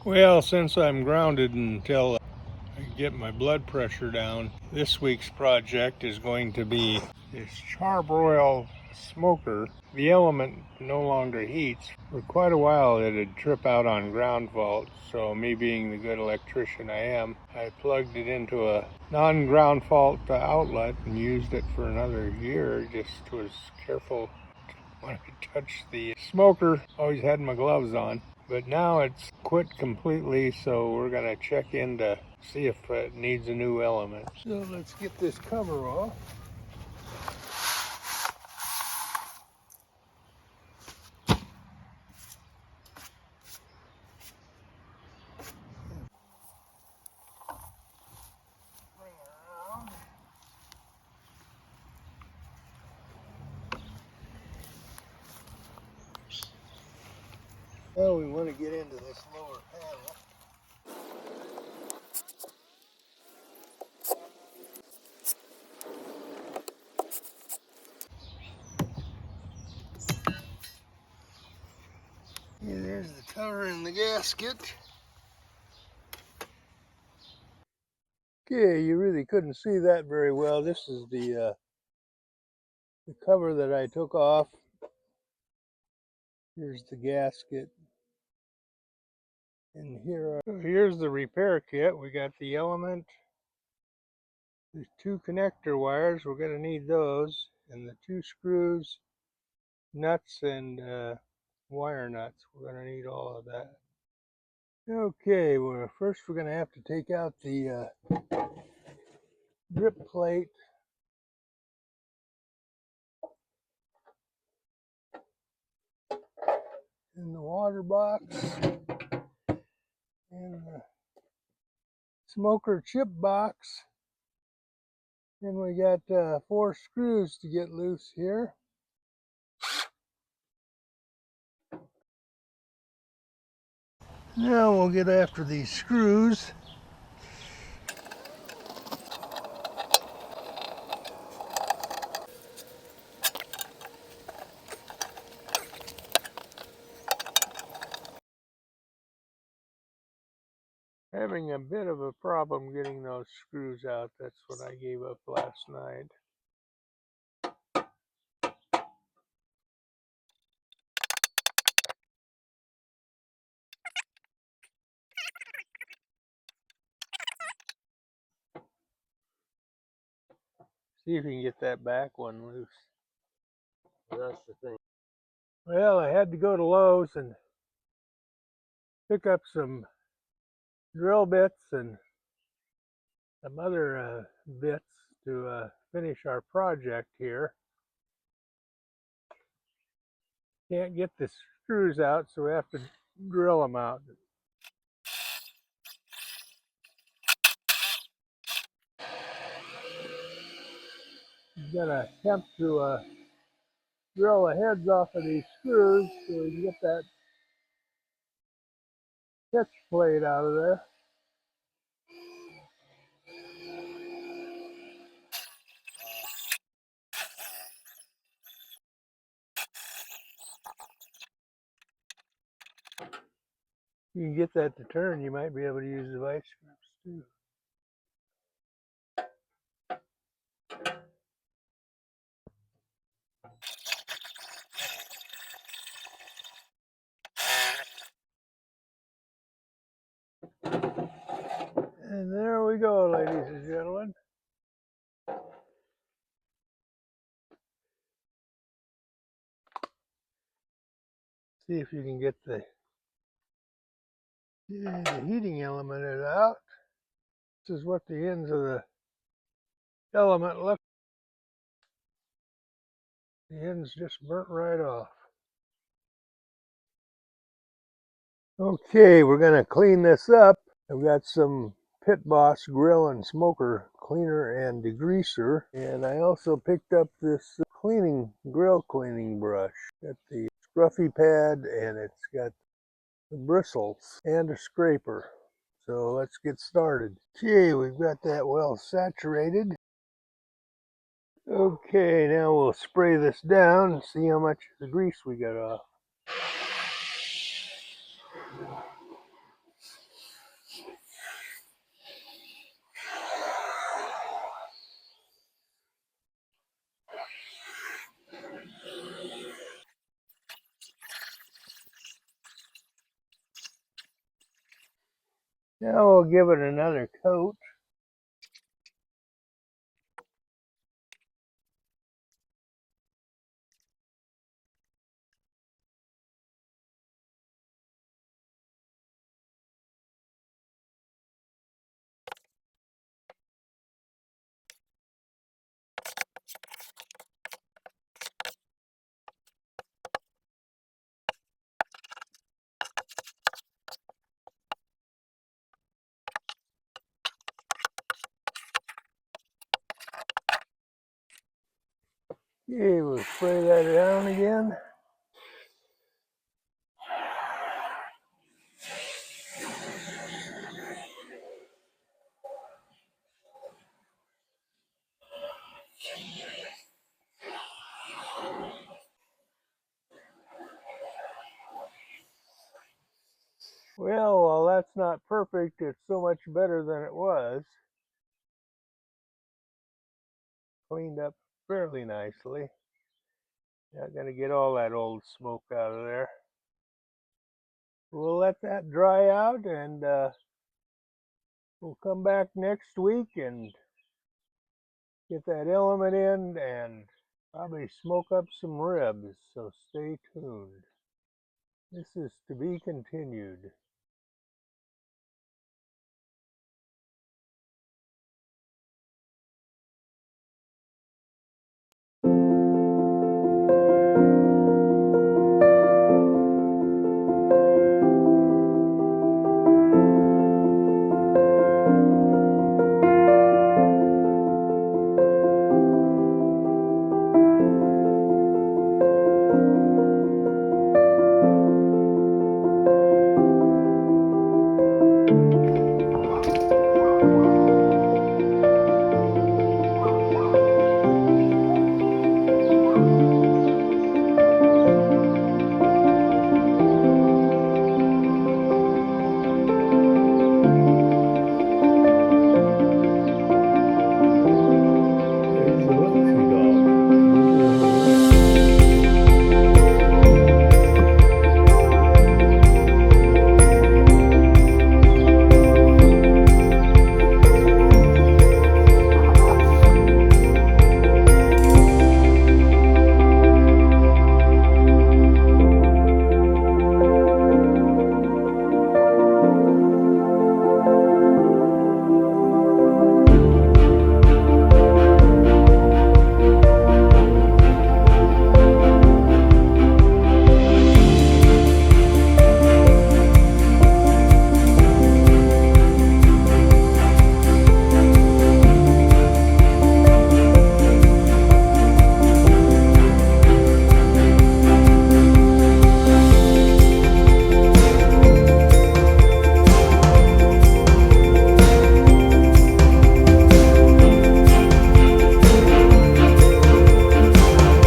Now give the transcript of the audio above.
Well, since I'm grounded until I get my blood pressure down, this week's project is going to be this Charbroil smoker. The element no longer heats. For quite a while it'd trip out on ground faults, so me being the good electrician I am, I plugged it into a non-ground fault outlet and used it for another year. Just was careful when I touched the smoker. Always had my gloves on. But now it's quit completely, so we're going to check in to see if it needs a new element. So let's get this cover off. Bring it around. Well, we want to get into this lower panel. Yeah, there's the cover and the gasket. Okay, you really couldn't see that very well. This is the cover that I took off. Here's the gasket. And here's the repair kit. We got the element. There's 2 connector wires. We're going to need those. And the 2 screws, nuts, and wire nuts. We're going to need all of that. Okay, well, first we're going to have to take out the drip plate. In the water box. And the smoker chip box. And we got 4 screws to get loose here. Now we'll get after these screws. Having a bit of a problem getting those screws out. That's what I gave up last night. See if you can get that back one loose. That's the thing. Well, I had to go to Lowe's and pick up some drill bits and some other bits to finish our project here. Can't get the screws out, so we have to drill them out. I'm gonna attempt to drill the heads off of these screws so we can get that catch plate out of there. You can get that to turn, you might be able to use the vice grips too. And there we go, ladies and gentlemen. See if you can get the heating element out. This is what the ends of the element look. The ends just burnt right off. Okay, we're going to clean this up. I've got some Pit Boss grill and smoker cleaner and degreaser, and I also picked up this grill cleaning brush. Got the scruffy pad, and it's got the bristles and a scraper. So let's get started. Okay, we've got that well saturated. Okay, now we'll spray this down and see how much of the grease we got off. Now we'll give it another coat. Okay, we'll spray that down again. Well, while that's not perfect, it's so much better than it was. Cleaned up fairly nicely. Not going to get all that old smoke out of there. We'll let that dry out, and we'll come back next week and get that element in and probably smoke up some ribs, so stay tuned. This is to be continued.